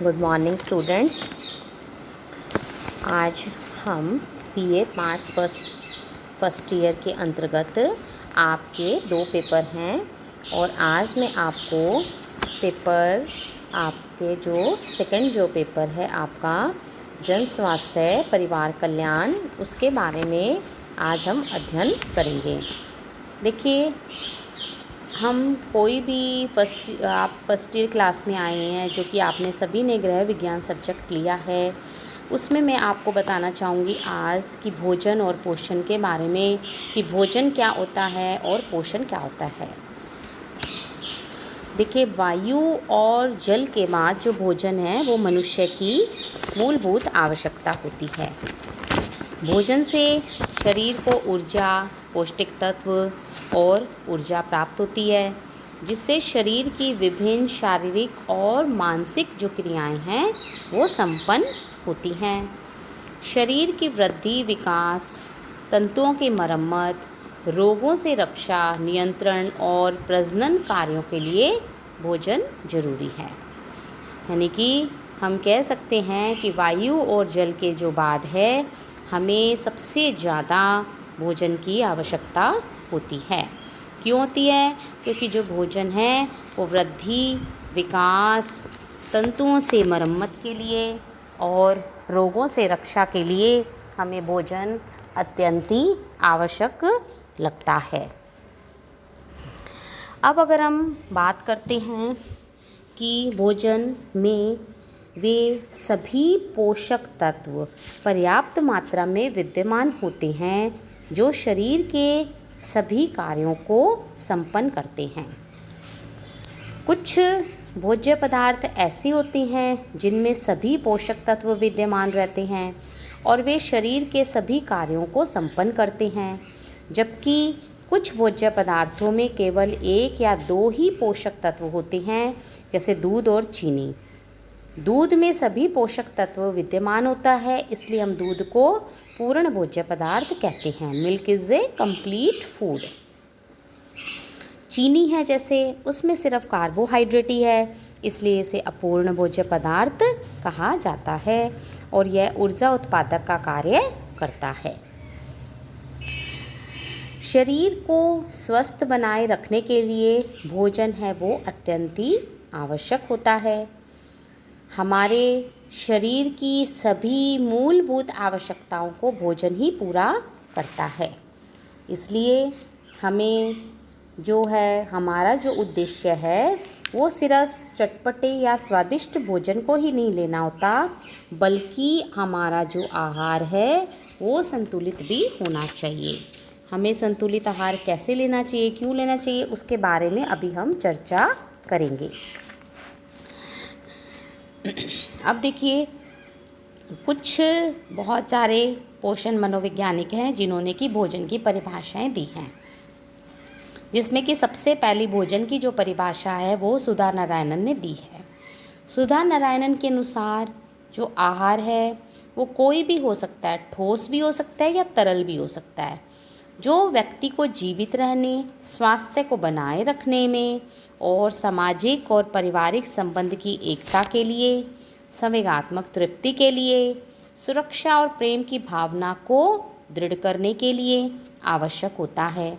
Good morning students. आज हम BA part first year के अंतर्गत आपके 2 पेपर हैं और आज मैं आपको आपके जो सेकंड पेपर है आपका जन स्वास्थ्य परिवार कल्याण, उसके बारे में आज हम अध्ययन करेंगे। देखिए, हम कोई भी आप फर्स्ट ईयर क्लास में आए हैं जो कि आपने सभी ने गृह विज्ञान सब्जेक्ट लिया है, उसमें मैं आपको बताना चाहूँगी आज कि भोजन और पोषण के बारे में, कि भोजन क्या होता है और पोषण क्या होता है। देखिए, वायु और जल के बाद जो भोजन है वो मनुष्य की मूलभूत आवश्यकता होती है। भोजन से शरीर को ऊर्जा, पौष्टिक तत्व और ऊर्जा प्राप्त होती है, जिससे शरीर की विभिन्न शारीरिक और मानसिक जो क्रियाएं हैं वो संपन्न होती हैं। शरीर की वृद्धि, विकास, तंतुओं की मरम्मत, रोगों से रक्षा, नियंत्रण और प्रजनन कार्यों के लिए भोजन जरूरी है। यानी कि हम कह सकते हैं कि वायु और जल के जो बाद है, हमें सबसे ज़्यादा भोजन की आवश्यकता होती है। क्यों होती है? क्योंकि जो भोजन है वो वृद्धि, विकास, तंतुओं से मरम्मत के लिए और रोगों से रक्षा के लिए हमें भोजन अत्यंत ही आवश्यक लगता है। अब अगर हम बात करते हैं कि भोजन में वे सभी पोषक तत्व पर्याप्त मात्रा में विद्यमान होते हैं जो शरीर के सभी कार्यों को संपन्न करते हैं। कुछ भोज्य पदार्थ ऐसे होते हैं जिनमें सभी पोषक तत्व विद्यमान रहते हैं और वे शरीर के सभी कार्यों को संपन्न करते हैं, जबकि कुछ भोज्य पदार्थों में केवल 1 या 2 ही पोषक तत्व होते हैं, जैसे दूध और चीनी। दूध में सभी पोषक तत्व विद्यमान होता है, इसलिए हम दूध को पूर्ण भोज्य पदार्थ कहते हैं। Milk is a complete food. चीनी है जैसे, उसमें सिर्फ कार्बोहाइड्रेट ही है, इसलिए इसे अपूर्ण भोज्य पदार्थ कहा जाता है और यह ऊर्जा उत्पादक का कार्य करता है। शरीर को स्वस्थ बनाए रखने के लिए भोजन है वो अत्यंत ही आवश्यक होता है। हमारे शरीर की सभी मूलभूत आवश्यकताओं को भोजन ही पूरा करता है, इसलिए हमें जो है हमारा जो उद्देश्य है वो सिर्फ चटपटे या स्वादिष्ट भोजन को ही नहीं लेना होता, बल्कि हमारा जो आहार है वो संतुलित भी होना चाहिए। हमें संतुलित आहार कैसे लेना चाहिए, क्यों लेना चाहिए, उसके बारे में अभी हम चर्चा करेंगे। अब देखिए, कुछ बहुत सारे पोषण मनोवैज्ञानिक हैं जिन्होंने कि भोजन की परिभाषाएं दी हैं, जिसमें कि सबसे पहली भोजन की जो परिभाषा है वो सुधा नारायणन ने दी है। सुधा नारायणन के अनुसार जो आहार है वो कोई भी हो सकता है, ठोस भी हो सकता है या तरल भी हो सकता है, जो व्यक्ति को जीवित रहने, स्वास्थ्य को बनाए रखने में और सामाजिक और पारिवारिक संबंध की एकता के लिए, संवेगात्मक तृप्ति के लिए, सुरक्षा और प्रेम की भावना को दृढ़ करने के लिए आवश्यक होता है।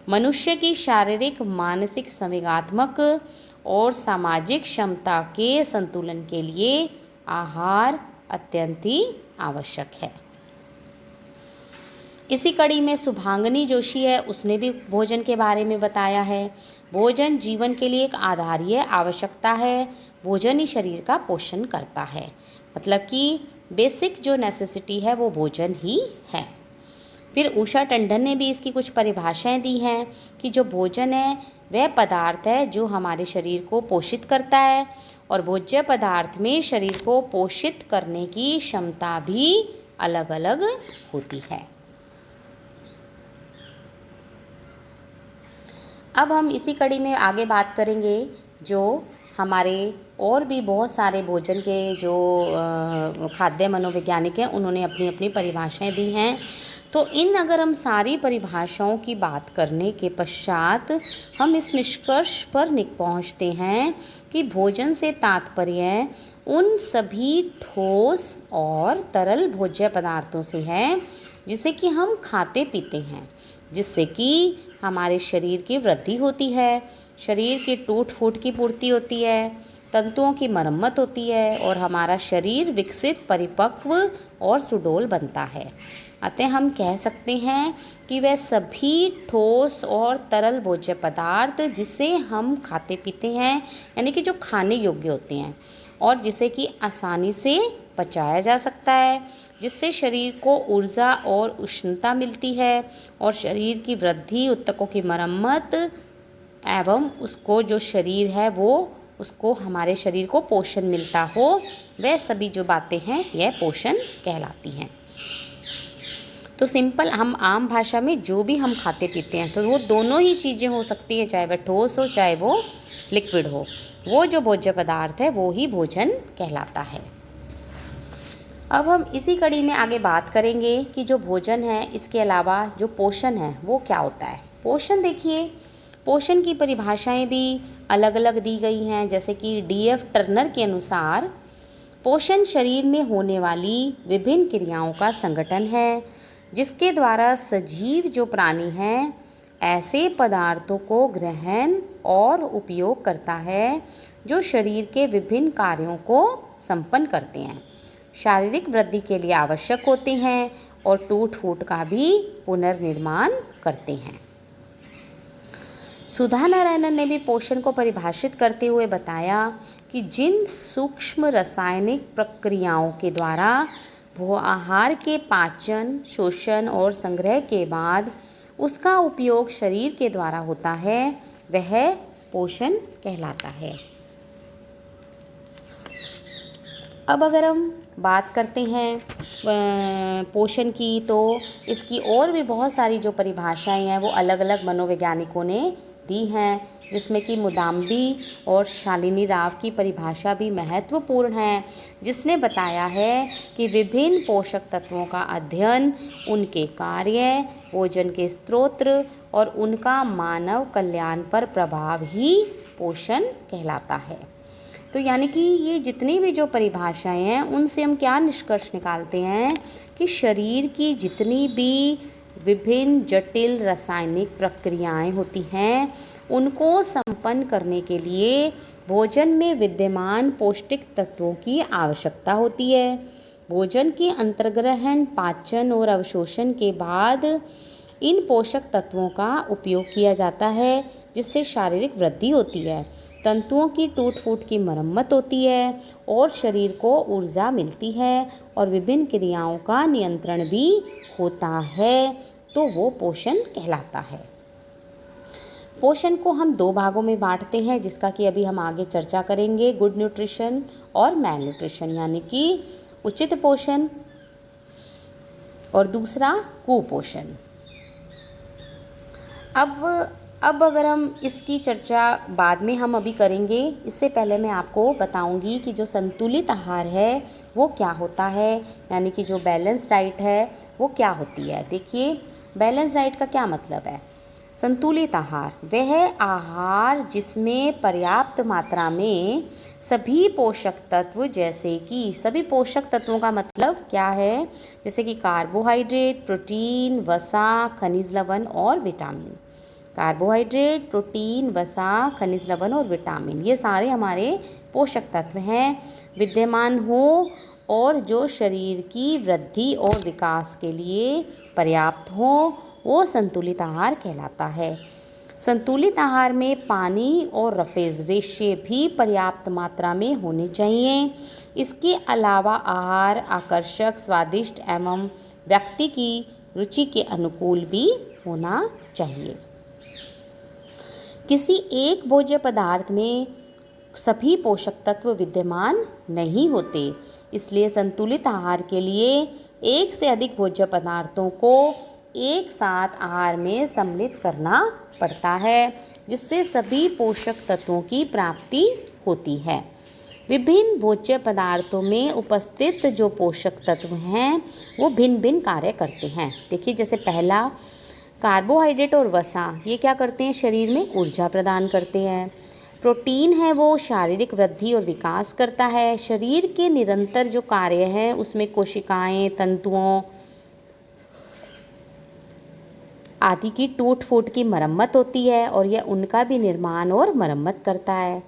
मनुष्य की शारीरिक, मानसिक, संवेगात्मक और सामाजिक क्षमता के संतुलन के लिए आहार अत्यंत ही आवश्यक है। इसी कड़ी में शुभांगिनी जोशी है, उसने भी भोजन के बारे में बताया है। भोजन जीवन के लिए एक आधारीय आवश्यकता है। भोजन ही शरीर का पोषण करता है, मतलब कि बेसिक जो नेसेसिटी है वो भोजन ही है। फिर उषा टंडन ने भी इसकी कुछ परिभाषाएं दी हैं कि जो भोजन है वह पदार्थ है जो हमारे शरीर को पोषित करता है, और भोज्य पदार्थ में शरीर को पोषित करने की क्षमता भी अलग अलग होती है। अब हम इसी कड़ी में आगे बात करेंगे जो हमारे और भी बहुत सारे भोजन के जो खाद्य मनोवैज्ञानिक हैं, उन्होंने अपनी अपनी परिभाषाएं दी हैं। तो इन अगर हम सारी परिभाषाओं की बात करने के पश्चात हम इस निष्कर्ष पर पहुँचते हैं कि भोजन से तात्पर्य उन सभी ठोस और तरल भोज्य पदार्थों से है जिसे कि हम खाते पीते हैं, जिससे कि हमारे शरीर की वृद्धि होती है, शरीर की टूट फूट की पूर्ति होती है, तंतुओं की मरम्मत होती है और हमारा शरीर विकसित, परिपक्व और सुडौल बनता है। अतः हम कह सकते हैं कि वह सभी ठोस और तरल भोज्य पदार्थ जिसे हम खाते पीते हैं, यानी कि जो खाने योग्य होते हैं और जिसे कि आसानी से पचाया जा सकता है, जिससे शरीर को ऊर्जा और उष्णता मिलती है और शरीर की वृद्धि, ऊतकों की मरम्मत एवं उसको जो शरीर है वो उसको हमारे शरीर को पोषण मिलता हो, वह सभी जो बातें हैं यह पोषण कहलाती हैं। तो सिंपल हम आम भाषा में जो भी हम खाते पीते हैं तो वो दोनों ही चीज़ें हो सकती हैं, चाहे वह ठोस हो चाहे वो लिक्विड हो, वो जो भोज्य पदार्थ है वो ही भोजन कहलाता है। अब हम इसी कड़ी में आगे बात करेंगे कि जो भोजन है इसके अलावा जो पोषण है वो क्या होता है। पोषण देखिए, पोषण की परिभाषाएं भी अलग अलग दी गई हैं, जैसे कि D.F. टर्नर के अनुसार पोषण शरीर में होने वाली विभिन्न क्रियाओं का संगठन है जिसके द्वारा सजीव जो प्राणी हैं ऐसे पदार्थों को ग्रहण और उपयोग करता है जो शरीर के विभिन्न कार्यों को संपन्न करते हैं, शारीरिक वृद्धि के लिए आवश्यक होते हैं और टूट फूट का भी पुनर्निर्माण करते हैं। सुधा नारायणन ने भी पोषण को परिभाषित करते हुए बताया कि जिन सूक्ष्म रासायनिक प्रक्रियाओं के द्वारा वो आहार के पाचन, शोषण और संग्रह के बाद उसका उपयोग शरीर के द्वारा होता है वह पोषण कहलाता है। अब अगर हम बात करते हैं पोषण की, तो इसकी और भी बहुत सारी जो परिभाषाएं हैं वो अलग अलग मनोवैज्ञानिकों ने दी हैं, जिसमें कि मुदाम्बी और शालिनी राव की परिभाषा भी महत्वपूर्ण है, जिसने बताया है कि विभिन्न पोषक तत्वों का अध्ययन, उनके कार्य, भोजन के स्रोत और उनका मानव कल्याण पर प्रभाव ही पोषण कहलाता है। तो यानी कि ये जितनी भी जो परिभाषाएं हैं उनसे हम क्या निष्कर्ष निकालते हैं कि शरीर की जितनी भी विभिन्न जटिल रासायनिक प्रक्रियाएं होती हैं उनको संपन्न करने के लिए भोजन में विद्यमान पौष्टिक तत्वों की आवश्यकता होती है। भोजन के अंतर्ग्रहण, पाचन और अवशोषण के बाद इन पोषक तत्वों का उपयोग किया जाता है जिससे शारीरिक वृद्धि होती है, तंतुओं की टूट फूट की मरम्मत होती है और शरीर को ऊर्जा मिलती है और विभिन्न क्रियाओं का नियंत्रण भी होता है, तो वो पोषण कहलाता है। पोषण को हम दो भागों में बांटते हैं जिसका कि अभी हम आगे चर्चा करेंगे, गुड न्यूट्रिशन और मैल न्यूट्रिशन, यानी कि उचित पोषण और दूसरा कुपोषण। अब अगर हम इसकी चर्चा बाद में हम अभी करेंगे, इससे पहले मैं आपको बताऊंगी कि जो संतुलित आहार है वो क्या होता है, यानी कि जो बैलेंस डाइट है वो क्या होती है। देखिए, बैलेंस डाइट का क्या मतलब है। संतुलित आहार वह आहार जिसमें पर्याप्त मात्रा में सभी पोषक तत्व, जैसे कि सभी पोषक तत्वों का मतलब क्या है, जैसे कि कार्बोहाइड्रेट, प्रोटीन, वसा, खनिज लवण और विटामिन। कार्बोहाइड्रेट, प्रोटीन, वसा, खनिज लवण और विटामिन, ये सारे हमारे पोषक तत्व हैं, विद्यमान हो और जो शरीर की वृद्धि और विकास के लिए पर्याप्त हो, वो संतुलित आहार कहलाता है। संतुलित आहार में पानी और रेफेजेंस भी पर्याप्त मात्रा में होने चाहिए। इसके अलावा आहार आकर्षक, स्वादिष्ट एवं व्यक्ति की रुचि के अनुकूल भी होना चाहिए। किसी एक भोज्य पदार्थ में सभी पोषक तत्व विद्यमान नहीं होते, इसलिए संतुलित आहार के लिए एक से अधिक भोज्य पदार्थों को एक साथ आहार में सम्मिलित करना पड़ता है, जिससे सभी पोषक तत्वों की प्राप्ति होती है। विभिन्न भोज्य पदार्थों में उपस्थित जो पोषक तत्व हैं वो भिन्न भिन्न कार्य करते हैं। देखिए, जैसे पहला, कार्बोहाइड्रेट और वसा, ये क्या करते हैं, शरीर में ऊर्जा प्रदान करते हैं। प्रोटीन है वो शारीरिक वृद्धि और विकास करता है। शरीर के निरंतर जो कार्य हैं उसमें कोशिकाएं, तंतुओं आदि की टूट फूट की मरम्मत होती है और यह उनका भी निर्माण और मरम्मत करता है।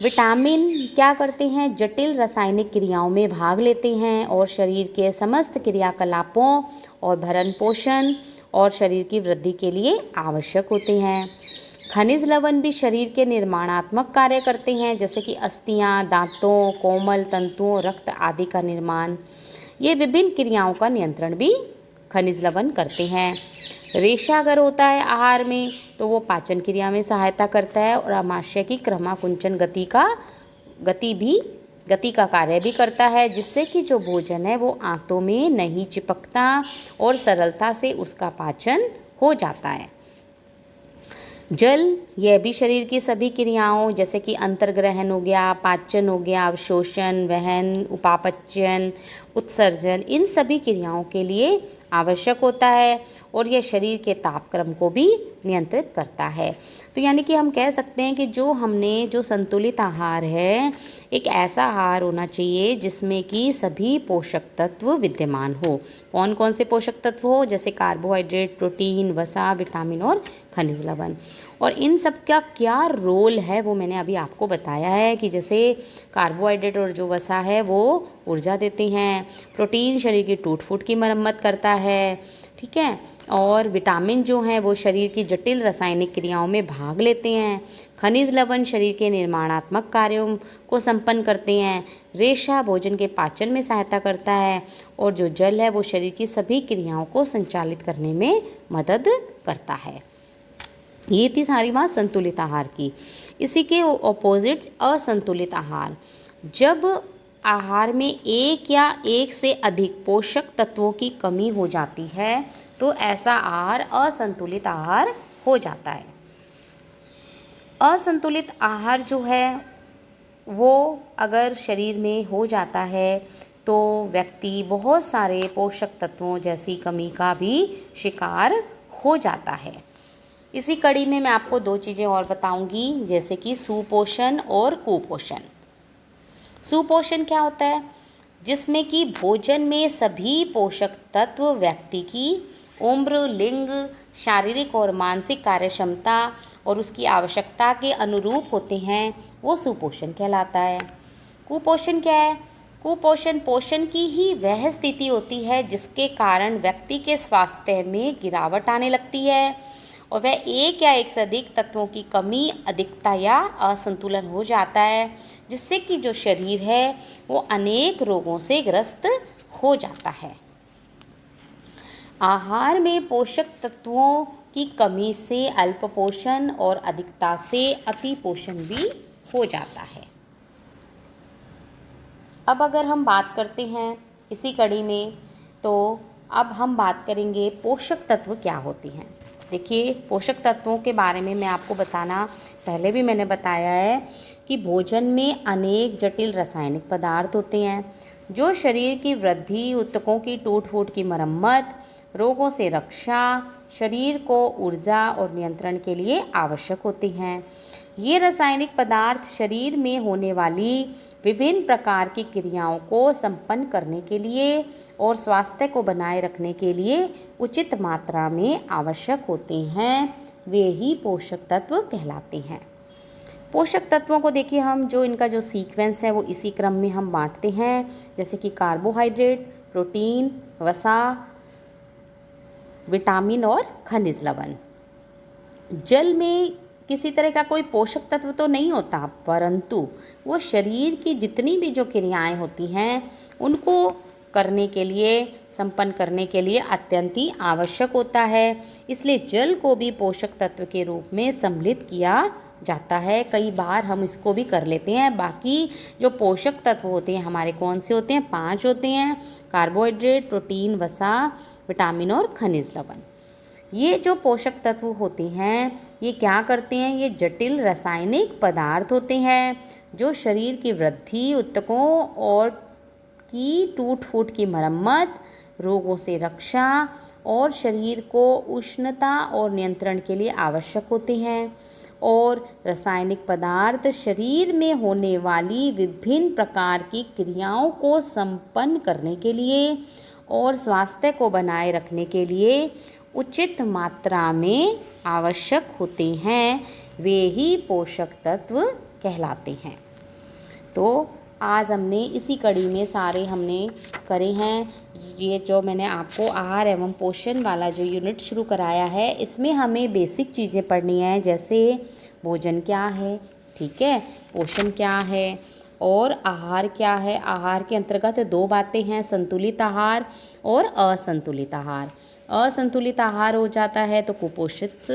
विटामिन क्या करते हैं, जटिल रासायनिक क्रियाओं में भाग लेते हैं और शरीर के समस्त क्रियाकलापों और भरण पोषण और शरीर की वृद्धि के लिए आवश्यक होते हैं। खनिज लवण भी शरीर के निर्माणात्मक कार्य करते हैं, जैसे कि अस्थियां, दांतों, कोमल तंतुओं, रक्त आदि का निर्माण। ये विभिन्न क्रियाओं का नियंत्रण भी खनिज लवण करते हैं। रेशा अगर होता है आहार में तो वो पाचन क्रिया में सहायता करता है और आमाशय की क्रमाकुंचन गति का कार्य भी करता है, जिससे कि जो भोजन है वो आंतों में नहीं चिपकता और सरलता से उसका पाचन हो जाता है। जल, यह भी शरीर की सभी क्रियाओं जैसे कि अंतर्ग्रहण हो गया, पाचन हो गया, अवशोषण, वहन, उपापचयन, उत्सर्जन, इन सभी क्रियाओं के लिए आवश्यक होता है और यह शरीर के तापक्रम को भी नियंत्रित करता है। तो यानी कि हम कह सकते हैं कि जो संतुलित आहार है, एक ऐसा आहार होना चाहिए जिसमें कि सभी पोषक तत्व विद्यमान हो। कौन कौन से पोषक तत्व हो, जैसे कार्बोहाइड्रेट, प्रोटीन, वसा, विटामिन और खनिज लवण। और इन सब का क्या रोल है वो मैंने अभी आपको बताया है कि जैसे कार्बोहाइड्रेट और जो वसा है वो ऊर्जा देते हैं, प्रोटीन शरीर की टूट फूट की मरम्मत करता है, ठीक है, और विटामिन जो हैं वो शरीर की जटिल रासायनिक क्रियाओं में भाग लेते हैं, खनिज लवण शरीर के निर्माणात्मक कार्यों को संपन्न करते हैं, रेशा भोजन के पाचन में सहायता करता है और जो जल है वो शरीर की सभी क्रियाओं को संचालित करने में मदद करता है। ये थी सारी बात संतुलित आहार की। इसी के ऑपोजिट असंतुलित आहार। जब आहार में एक या एक से अधिक पोषक तत्वों की कमी हो जाती है तो ऐसा आहार असंतुलित आहार हो जाता है। असंतुलित आहार जो है वो अगर शरीर में हो जाता है तो व्यक्ति बहुत सारे पोषक तत्वों जैसी कमी का भी शिकार हो जाता है। इसी कड़ी में मैं आपको दो चीज़ें और बताऊंगी, जैसे कि सुपोषण और कुपोषण। सुपोषण क्या होता है, जिसमें कि भोजन में सभी पोषक तत्व व्यक्ति की उम्र, लिंग, शारीरिक और मानसिक कार्यक्षमता और उसकी आवश्यकता के अनुरूप होते हैं, वो सुपोषण कहलाता है। कुपोषण क्या है, कुपोषण पोषण की ही वह स्थिति होती है जिसके कारण व्यक्ति के स्वास्थ्य में गिरावट आने लगती है और वह एक या एक से अधिक तत्वों की कमी, अधिकता या असंतुलन हो जाता है, जिससे कि जो शरीर है वो अनेक रोगों से ग्रस्त हो जाता है। आहार में पोषक तत्वों की कमी से अल्प पोषण और अधिकता से अति पोषण भी हो जाता है। अब अगर हम बात करते हैं इसी कड़ी में, तो अब हम बात करेंगे पोषक तत्व क्या होती हैं। देखिए, पोषक तत्वों के बारे में मैं आपको बताना पहले भी मैंने बताया है कि भोजन में अनेक जटिल रासायनिक पदार्थ होते हैं जो शरीर की वृद्धि, ऊतकों की टूट फूट की मरम्मत, रोगों से रक्षा, शरीर को ऊर्जा और नियंत्रण के लिए आवश्यक होते हैं। ये रासायनिक पदार्थ शरीर में होने वाली विभिन्न प्रकार की क्रियाओं को संपन्न करने के लिए और स्वास्थ्य को बनाए रखने के लिए उचित मात्रा में आवश्यक होते हैं, वे ही पोषक तत्व कहलाते हैं। पोषक तत्वों को देखिए, हम जो इनका जो सीक्वेंस है वो इसी क्रम में हम बांटते हैं, जैसे कि कार्बोहाइड्रेट, प्रोटीन, वसा, विटामिन और खनिज लवण। जल में किसी तरह का कोई पोषक तत्व तो नहीं होता, परंतु वो शरीर की जितनी भी जो क्रियाएं होती हैं उनको करने के लिए, संपन्न करने के लिए अत्यंत ही आवश्यक होता है। इसलिए जल को भी पोषक तत्व के रूप में सम्मिलित किया जाता है। कई बार हम इसको भी कर लेते हैं। बाकी जो पोषक तत्व होते हैं हमारे कौन से होते हैं, 5 होते हैं, कार्बोहाइड्रेट, प्रोटीन, वसा, विटामिन और खनिज लवण। ये जो पोषक तत्व होते हैं ये क्या करते हैं, ये जटिल रासायनिक पदार्थ होते हैं जो शरीर की वृद्धि, ऊतकों और की टूट फूट की मरम्मत, रोगों से रक्षा और शरीर को उष्णता और नियंत्रण के लिए आवश्यक होते हैं। और रासायनिक पदार्थ शरीर में होने वाली विभिन्न प्रकार की क्रियाओं को संपन्न करने के लिए और स्वास्थ्य को बनाए रखने के लिए उचित मात्रा में आवश्यक होते हैं, वे ही पोषक तत्व कहलाते हैं। तो आज हमने इसी कड़ी में सारे हमने करे हैं। ये जो मैंने आपको आहार एवं पोषण वाला जो यूनिट शुरू कराया है, इसमें हमें बेसिक चीज़ें पढ़नी है, जैसे भोजन क्या है, ठीक है, पोषण क्या है और आहार क्या है। आहार के अंतर्गत दो बातें हैं, संतुलित आहार और असंतुलित आहार। असंतुलित आहार हो जाता है तो कुपोषित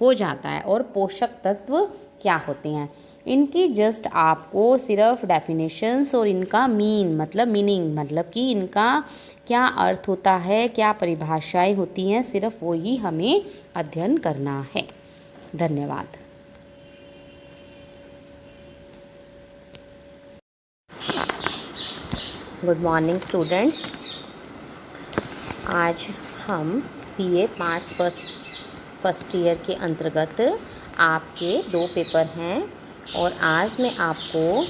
हो जाता है। और पोषक तत्व क्या होते हैं, इनकी जस्ट आपको सिर्फ डेफिनेशंस और इनका मीनिंग मतलब कि इनका क्या अर्थ होता है, क्या परिभाषाएं होती हैं, सिर्फ वो ही हमें अध्ययन करना है। धन्यवाद। Good morning students. आज हम बीए पार्ट फर्स्ट ईयर के अंतर्गत आपके 2 पेपर हैं और आज मैं आपको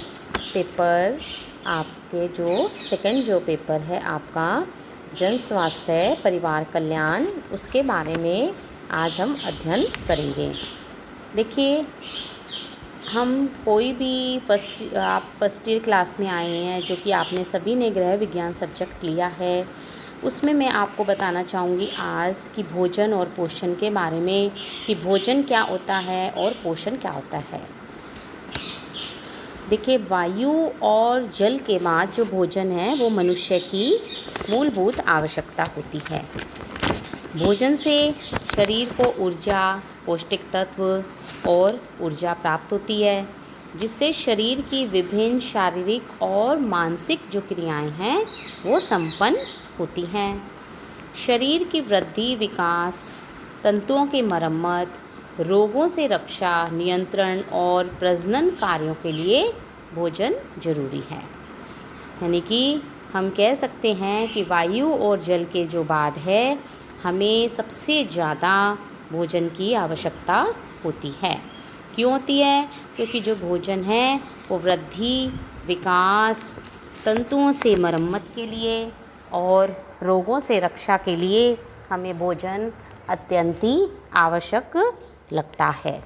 पेपर आपके जो सेकंड जो पेपर है आपका जन स्वास्थ्य परिवार कल्याण, उसके बारे में आज हम अध्ययन करेंगे। देखिए, हम कोई भी आप फर्स्ट ईयर क्लास में आए हैं जो कि आपने सभी ने गृह विज्ञान सब्जेक्ट लिया है, उसमें मैं आपको बताना चाहूँगी आज कि भोजन और पोषण के बारे में, कि भोजन क्या होता है और पोषण क्या होता है। देखिए, वायु और जल के बाद जो भोजन है वो मनुष्य की मूलभूत आवश्यकता होती है। भोजन से शरीर को ऊर्जा, पौष्टिक तत्व और ऊर्जा प्राप्त होती है, जिससे शरीर की विभिन्न शारीरिक और मानसिक जो क्रियाएं हैं वो संपन्न होती हैं। शरीर की वृद्धि, विकास, तंतुओं की मरम्मत, रोगों से रक्षा, नियंत्रण और प्रजनन कार्यों के लिए भोजन जरूरी है। यानी कि हम कह सकते हैं कि वायु और जल के जो बाद है, हमें सबसे ज़्यादा भोजन की आवश्यकता होती है। क्यों होती है? क्योंकि जो भोजन है वो वृद्धि, विकास, तंतुओं से मरम्मत के लिए और रोगों से रक्षा के लिए हमें भोजन अत्यंत ही आवश्यक लगता है।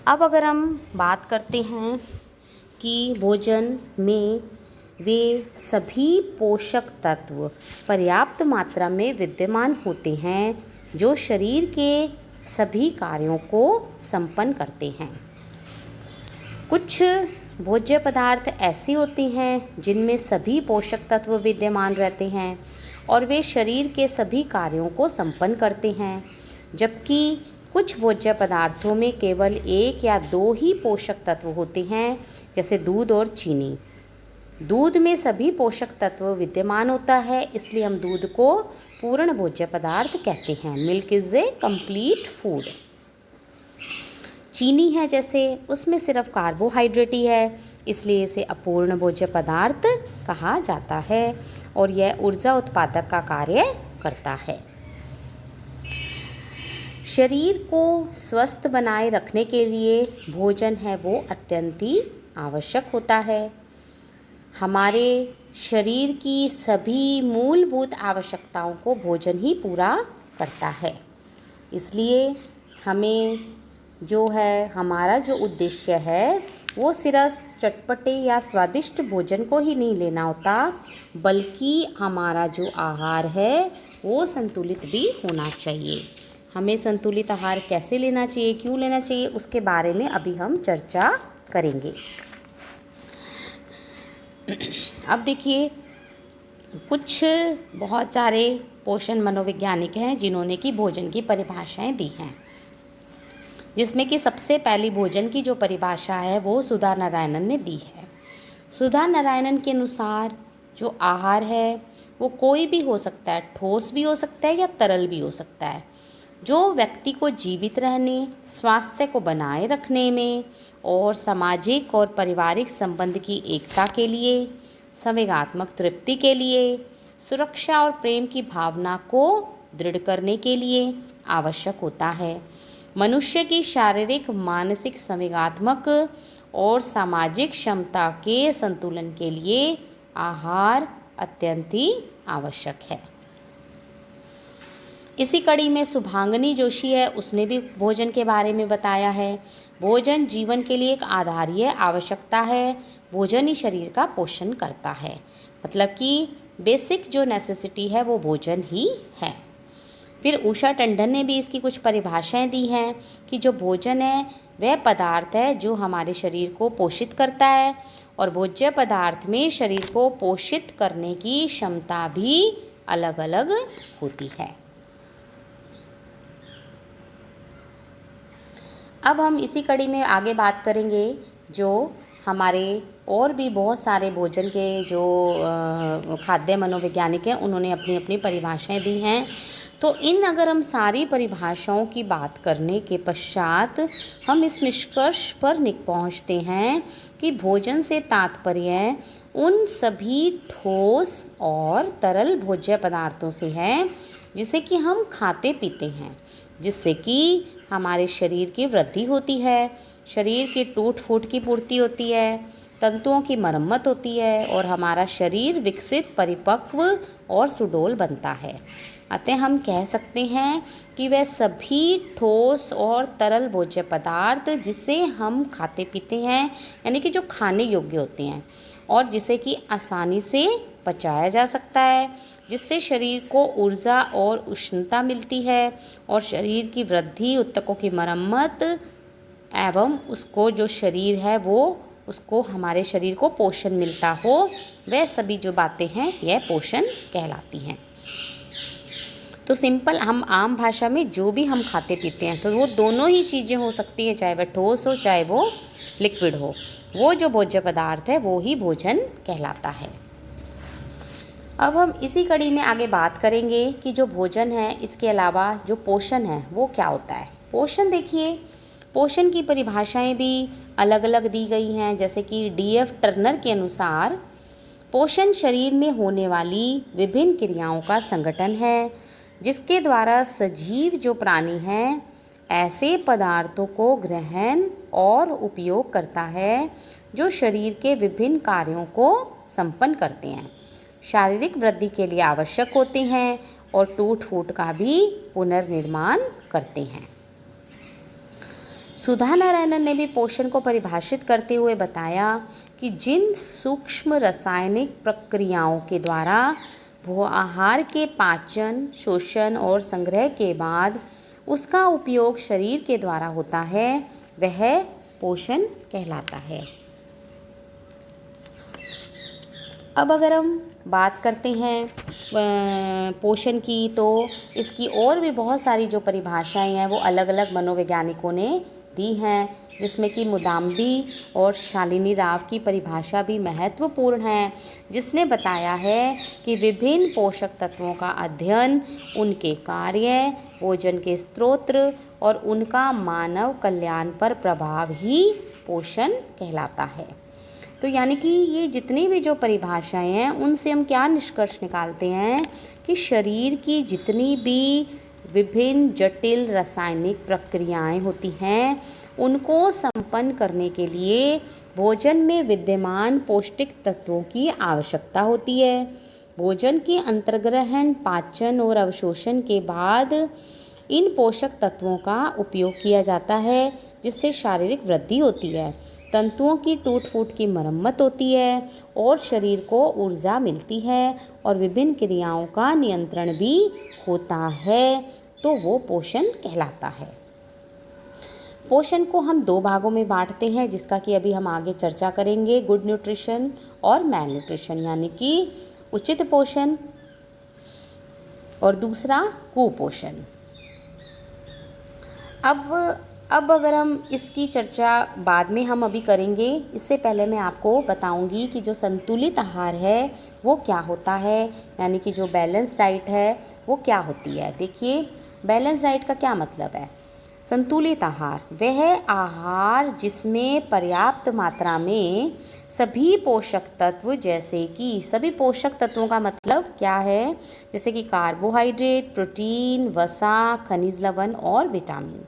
अब अगर हम बात करते हैं कि भोजन में वे सभी पोषक तत्व पर्याप्त मात्रा में विद्यमान होते हैं जो शरीर के सभी कार्यों को संपन्न करते हैं। कुछ भोज्य पदार्थ ऐसे होते हैं जिनमें सभी पोषक तत्व विद्यमान रहते हैं और वे शरीर के सभी कार्यों को संपन्न करते हैं, जबकि कुछ भोज्य पदार्थों में केवल 1 या 2 ही पोषक तत्व होते हैं, जैसे दूध और चीनी। दूध में सभी पोषक तत्व विद्यमान होता है, इसलिए हम दूध को पूर्ण भोज्य पदार्थ कहते हैं। Milk is a complete food. चीनी है जैसे, उसमें सिर्फ कार्बोहाइड्रेट ही है, इसलिए इसे अपूर्ण भोज्य पदार्थ कहा जाता है और यह ऊर्जा उत्पादक का कार्य करता है। शरीर को स्वस्थ बनाए रखने के लिए भोजन है वो अत्यंत ही आवश्यक होता है। हमारे शरीर की सभी मूलभूत आवश्यकताओं को भोजन ही पूरा करता है, इसलिए हमें जो है हमारा जो उद्देश्य है वो सिर्फ चटपटे या स्वादिष्ट भोजन को ही नहीं लेना होता, बल्कि हमारा जो आहार है वो संतुलित भी होना चाहिए। हमें संतुलित आहार कैसे लेना चाहिए, क्यों लेना चाहिए, उसके बारे में अभी हम चर्चा करेंगे। अब देखिए, कुछ बहुत सारे पोषण मनोवैज्ञानिक हैं जिन्होंने कि भोजन की परिभाषाएं दी हैं, जिसमें कि सबसे पहली भोजन की जो परिभाषा है वो सुधा नारायणन ने दी है। सुधा नारायणन के अनुसार जो आहार है वो कोई भी हो सकता है, ठोस भी हो सकता है या तरल भी हो सकता है, जो व्यक्ति को जीवित रहने, स्वास्थ्य को बनाए रखने में और सामाजिक और पारिवारिक संबंध की एकता के लिए, संवेगात्मक तृप्ति के लिए, सुरक्षा और प्रेम की भावना को दृढ़ करने के लिए आवश्यक होता है। मनुष्य की शारीरिक, मानसिक, संवेगात्मक और सामाजिक क्षमता के संतुलन के लिए आहार अत्यंत ही आवश्यक है। इसी कड़ी में शुभांगिनी जोशी है, उसने भी भोजन के बारे में बताया है। भोजन जीवन के लिए एक आधारीय आवश्यकता है। भोजन ही शरीर का पोषण करता है, मतलब कि बेसिक जो नेसेसिटी है वो भोजन ही है। फिर उषा टंडन ने भी इसकी कुछ परिभाषाएं दी हैं कि जो भोजन है वह पदार्थ है जो हमारे शरीर को पोषित करता है, और भोज्य पदार्थ में शरीर को पोषित करने की क्षमता भी अलग अलग होती है। अब हम इसी कड़ी में आगे बात करेंगे जो हमारे और भी बहुत सारे भोजन के जो खाद्य मनोवैज्ञानिक हैं, उन्होंने अपनी अपनी परिभाषाएं दी हैं। तो अगर हम सारी परिभाषाओं की बात करने के पश्चात हम इस निष्कर्ष पर पहुंचते हैं कि भोजन से तात्पर्य उन सभी ठोस और तरल भोज्य पदार्थों से है जिसे कि हम खाते पीते हैं, जिससे कि हमारे शरीर की वृद्धि होती है, शरीर की टूट फूट की पूर्ति होती है, तंतुओं की मरम्मत होती है और हमारा शरीर विकसित, परिपक्व और सुडौल बनता है। अतः हम कह सकते हैं कि वह सभी ठोस और तरल भोज्य पदार्थ जिसे हम खाते पीते हैं, यानी कि जो खाने योग्य होते हैं और जिसे कि आसानी से पचाया जा सकता है, जिससे शरीर को ऊर्जा और उष्णता मिलती है और शरीर की वृद्धि, ऊतकों की मरम्मत एवं उसको जो शरीर है वो उसको हमारे शरीर को पोषण मिलता हो, वह सभी जो बातें हैं यह पोषण कहलाती हैं। तो सिंपल हम आम भाषा में जो भी हम खाते पीते हैं तो वो दोनों ही चीज़ें हो सकती हैं, चाहे वह ठोस हो चाहे वो लिक्विड हो, वो जो भोज्य पदार्थ है वो ही भोजन कहलाता है। अब हम इसी कड़ी में आगे बात करेंगे कि जो भोजन है इसके अलावा जो पोषण है वो क्या होता है। पोषण देखिए, पोषण की परिभाषाएं भी अलग अलग दी गई हैं, जैसे कि D.F. टर्नर के अनुसार पोषण शरीर में होने वाली विभिन्न क्रियाओं का संगठन है जिसके द्वारा सजीव जो प्राणी हैं ऐसे पदार्थों को ग्रहण और उपयोग करता है जो शरीर के विभिन्न कार्यों को संपन्न करते हैं, शारीरिक वृद्धि के लिए आवश्यक होते हैं और टूट फूट का भी पुनर्निर्माण करते हैं। सुधा नारायणन ने भी पोषण को परिभाषित करते हुए बताया कि जिन सूक्ष्म रासायनिक प्रक्रियाओं के द्वारा वो आहार के पाचन, शोषण और संग्रह के बाद उसका उपयोग शरीर के द्वारा होता है वह पोषण कहलाता है। अब अगर हम बात करते हैं पोषण की, तो इसकी और भी बहुत सारी जो परिभाषाएं हैं वो अलग अलग मनोवैज्ञानिकों ने दी हैं, जिसमें कि मुदाम्बी और शालिनी राव की परिभाषा भी महत्वपूर्ण है, जिसने बताया है कि विभिन्न पोषक तत्वों का अध्ययन, उनके कार्य, भोजन के स्रोत और उनका मानव कल्याण पर प्रभाव ही पोषण कहलाता है। तो यानी कि ये जितनी भी जो परिभाषाएं हैं उनसे हम क्या निष्कर्ष निकालते हैं कि शरीर की जितनी भी विभिन्न जटिल रासायनिक प्रक्रियाएं होती हैं उनको संपन्न करने के लिए भोजन में विद्यमान पौष्टिक तत्वों की आवश्यकता होती है। भोजन के अंतर्ग्रहण, पाचन और अवशोषण के बाद इन पोषक तत्वों का उपयोग किया जाता है जिससे शारीरिक वृद्धि होती है, तंतुओं की टूट फूट की मरम्मत होती है और शरीर को ऊर्जा मिलती है और विभिन्न क्रियाओं का नियंत्रण भी होता है, तो वो पोषण कहलाता है। पोषण को हम दो भागों में बांटते हैं जिसका कि अभी हम आगे चर्चा करेंगे, गुड न्यूट्रिशन और मैल न्यूट्रिशन, यानी कि उचित पोषण और दूसरा कुपोषण। अब अब अगर हम इसकी चर्चा बाद में हम अभी करेंगे, इससे पहले मैं आपको बताऊंगी कि जो संतुलित आहार है वो क्या होता है, यानी कि जो बैलेंस डाइट है वो क्या होती है। देखिए, बैलेंस डाइट का क्या मतलब है। संतुलित आहार वह आहार जिसमें पर्याप्त मात्रा में सभी पोषक तत्व, जैसे कि सभी पोषक तत्वों का मतलब क्या है, जैसे कि कार्बोहाइड्रेट, प्रोटीन, वसा, खनिज लवण और विटामिन।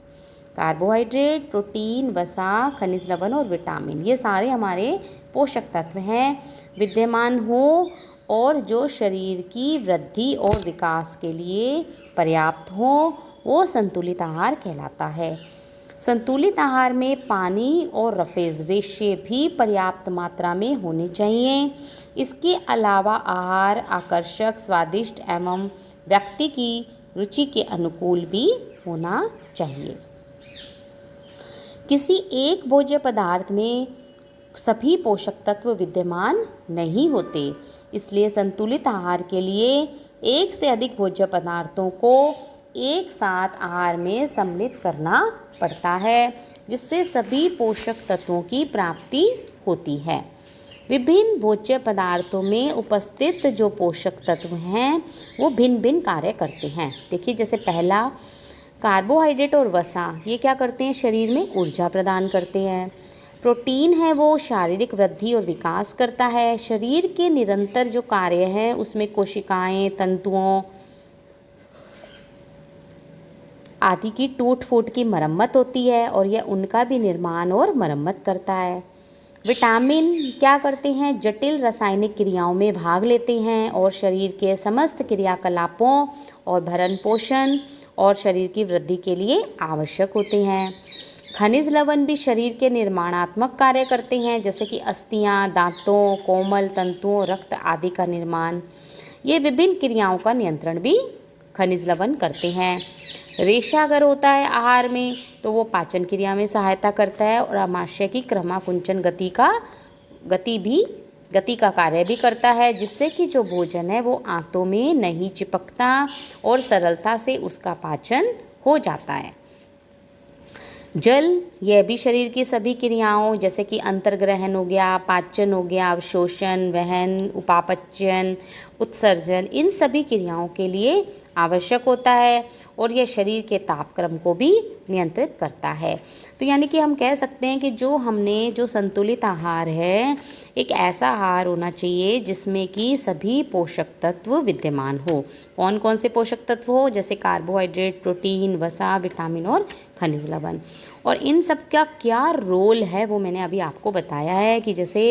कार्बोहाइड्रेट, प्रोटीन, वसा, खनिज लवण और विटामिन, ये सारे हमारे पोषक तत्व हैं, विद्यमान हो और जो शरीर की वृद्धि और विकास के लिए पर्याप्त हो, वो संतुलित आहार कहलाता है। संतुलित आहार में पानी और रेफिजिरेशन भी पर्याप्त मात्रा में होने चाहिए। इसके अलावा आहार आकर्षक, स्वादिष्ट एवं व्यक्ति की रुचि के अनुकूल भी होना चाहिए। किसी एक भोज्य पदार्थ में सभी पोषक तत्व विद्यमान नहीं होते, इसलिए संतुलित आहार के लिए एक से अधिक भोज्य पदार्थों को एक साथ आहार में सम्मिलित करना पड़ता है, जिससे सभी पोषक तत्वों की प्राप्ति होती है। विभिन्न भोज्य पदार्थों में उपस्थित जो पोषक तत्व हैं वो भिन्न भिन्न कार्य करते हैं। देखिए, जैसे पहला कार्बोहाइड्रेट और वसा, ये क्या करते हैं, शरीर में ऊर्जा प्रदान करते हैं। प्रोटीन है वो शारीरिक वृद्धि और विकास करता है। शरीर के निरंतर जो कार्य हैं उसमें कोशिकाएं, तंतुओं आदि की टूट फूट की मरम्मत होती है और यह उनका भी निर्माण और मरम्मत करता है। विटामिन क्या करते हैं, जटिल रासायनिक क्रियाओं में भाग लेते हैं और शरीर के समस्त क्रियाकलापों और भरण पोषण और शरीर की वृद्धि के लिए आवश्यक होते हैं। खनिज लवण भी शरीर के निर्माणात्मक कार्य करते हैं, जैसे कि अस्थियां, दांतों, कोमल तंतुओं, रक्त आदि का निर्माण। ये विभिन्न क्रियाओं का नियंत्रण भी खनिज लवण करते हैं। रेशा अगर होता है आहार में तो वो पाचन क्रिया में सहायता करता है और आमाशय की क्रमाकुंचन गति का कार्य भी करता है, जिससे कि जो भोजन है वो आंतों में नहीं चिपकता और सरलता से उसका पाचन हो जाता है। जल, यह भी शरीर की सभी क्रियाओं, जैसे कि अंतर्ग्रहण हो गया, पाचन हो गया, अवशोषण, वहन, उपापचयन, उत्सर्जन, इन सभी क्रियाओं के लिए आवश्यक होता है और यह शरीर के तापक्रम को भी नियंत्रित करता है। तो यानी कि हम कह सकते हैं कि जो संतुलित आहार है, एक ऐसा आहार होना चाहिए जिसमें कि सभी पोषक तत्व विद्यमान हो। कौन कौन से पोषक तत्व हो, जैसे कार्बोहाइड्रेट, प्रोटीन, वसा, विटामिन और खनिज लवण। और इन सब का क्या रोल है वो मैंने अभी आपको बताया है कि जैसे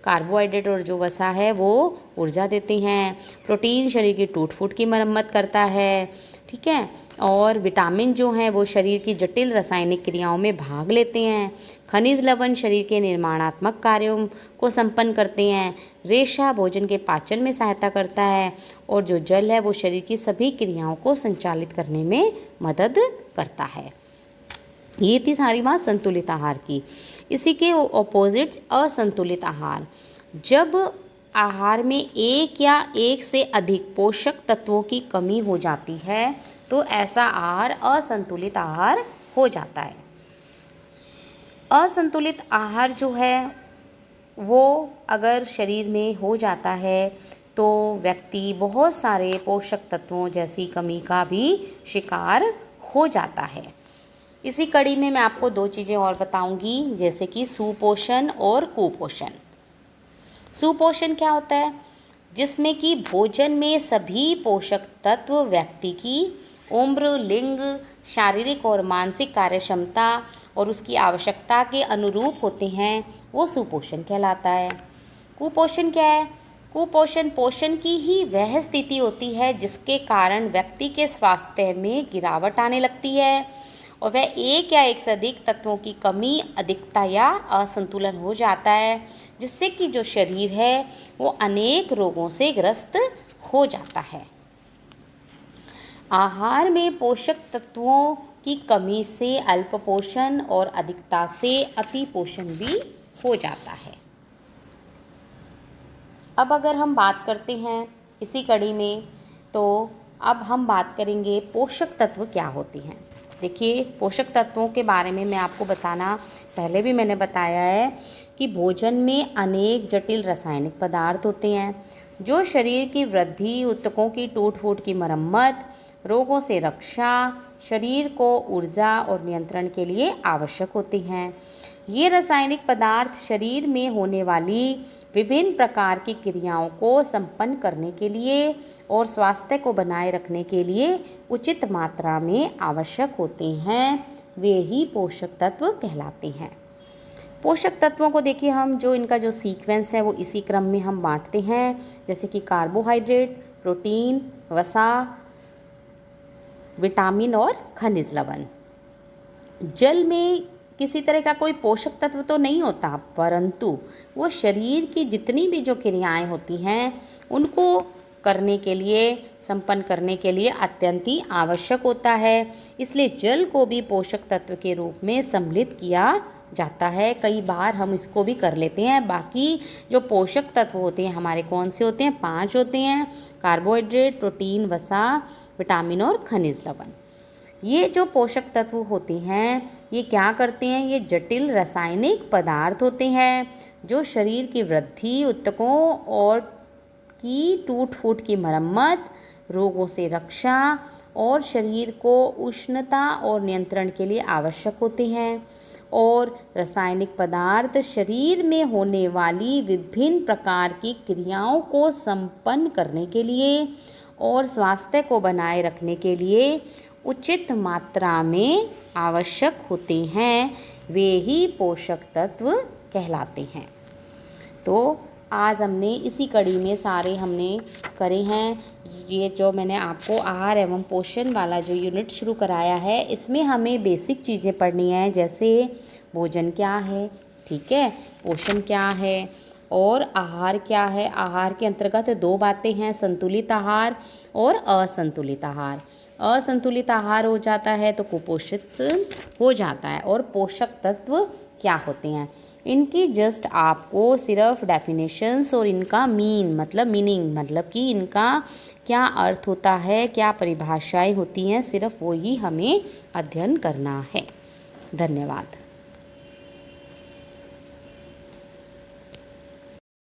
कार्बोहाइड्रेट और जो वसा है वो ऊर्जा देते हैं, प्रोटीन शरीर की टूट फूट की मरम्मत करता है, ठीक है, और विटामिन जो हैं वो शरीर की जटिल रासायनिक क्रियाओं में भाग लेते हैं, खनिज लवण शरीर के निर्माणात्मक कार्यों को संपन्न करते हैं, रेशा भोजन के पाचन में सहायता करता है और जो जल है वो शरीर की सभी क्रियाओं को संचालित करने में मदद करता है। ये थी सारी बात संतुलित आहार की। इसी के ऑपोजिट असंतुलित आहार, जब आहार में एक या एक से अधिक पोषक तत्वों की कमी हो जाती है तो ऐसा आहार असंतुलित आहार हो जाता है। असंतुलित आहार जो है वो अगर शरीर में हो जाता है तो व्यक्ति बहुत सारे पोषक तत्वों जैसी कमी का भी शिकार हो जाता है। इसी कड़ी में मैं आपको दो चीज़ें और बताऊंगी, जैसे कि सुपोषण और कुपोषण। सुपोषण क्या होता है, जिसमें कि भोजन में सभी पोषक तत्व व्यक्ति की उम्र, लिंग, शारीरिक और मानसिक कार्यक्षमता और उसकी आवश्यकता के अनुरूप होते हैं, वो सुपोषण कहलाता है। कुपोषण क्या है, कुपोषण पोषण की ही वह स्थिति होती है जिसके कारण व्यक्ति के स्वास्थ्य में गिरावट आने लगती है और वह एक या एक से अधिक तत्वों की कमी, अधिकता या असंतुलन हो जाता है, जिससे कि जो शरीर है वो अनेक रोगों से ग्रस्त हो जाता है। आहार में पोषक तत्वों की कमी से अल्प पोषण और अधिकता से अति पोषण भी हो जाता है। अब अगर हम बात करते हैं इसी कड़ी में, तो अब हम बात करेंगे पोषक तत्व क्या होते हैं। देखिए, पोषक तत्वों के बारे में मैं आपको बताना पहले भी मैंने बताया है कि भोजन में अनेक जटिल रासायनिक पदार्थ होते हैं जो शरीर की वृद्धि, ऊतकों की टूट फूट की मरम्मत, रोगों से रक्षा, शरीर को ऊर्जा और नियंत्रण के लिए आवश्यक होते हैं। ये रासायनिक पदार्थ शरीर में होने वाली विभिन्न प्रकार की क्रियाओं को संपन्न करने के लिए और स्वास्थ्य को बनाए रखने के लिए उचित मात्रा में आवश्यक होते हैं। वे ही पोषक तत्व कहलाते हैं। पोषक तत्वों को देखिए, हम जो इनका जो सीक्वेंस है वो इसी क्रम में हम बांटते हैं, जैसे कि कार्बोहाइड्रेट, प्रोटीन, वसा, विटामिन और खनिज लवण। जल में किसी तरह का कोई पोषक तत्व तो नहीं होता, परंतु वो शरीर की जितनी भी जो क्रियाएं होती हैं उनको करने के लिए, संपन्न करने के लिए अत्यंत ही आवश्यक होता है। इसलिए जल को भी पोषक तत्व के रूप में सम्मिलित किया जाता है। कई बार हम इसको भी कर लेते हैं। बाकी जो पोषक तत्व होते हैं हमारे कौन से होते हैं? 5 होते हैं: कार्बोहाइड्रेट, प्रोटीन, वसा, विटामिन और खनिज लवण। ये जो पोषक तत्व होते हैं ये क्या करते हैं? ये जटिल रासायनिक पदार्थ होते हैं जो शरीर की वृद्धि, ऊतकों और की टूट फूट की मरम्मत, रोगों से रक्षा और शरीर को उष्णता और नियंत्रण के लिए आवश्यक होते हैं। और रासायनिक पदार्थ शरीर में होने वाली विभिन्न प्रकार की क्रियाओं को संपन्न करने के लिए और स्वास्थ्य को बनाए रखने के लिए उचित मात्रा में आवश्यक होते हैं। वे ही पोषक तत्व कहलाते हैं। तो आज हमने इसी कड़ी में सारे हमने करे हैं। ये जो मैंने आपको आहार एवं पोषण वाला जो यूनिट शुरू कराया है, इसमें हमें बेसिक चीज़ें पढ़नी है, जैसे भोजन क्या है, ठीक है, पोषण क्या है और आहार क्या है। आहार के अंतर्गत 2 बातें हैं, संतुलित आहार और असंतुलित आहार। असंतुलित आहार हो जाता है तो कुपोषित हो जाता है। और पोषक तत्व क्या होते हैं, इनकी जस्ट आपको सिर्फ डेफिनेशंस और इनका मीनिंग मतलब कि इनका क्या अर्थ होता है, क्या परिभाषाएं होती हैं, सिर्फ वो ही हमें अध्ययन करना है। धन्यवाद।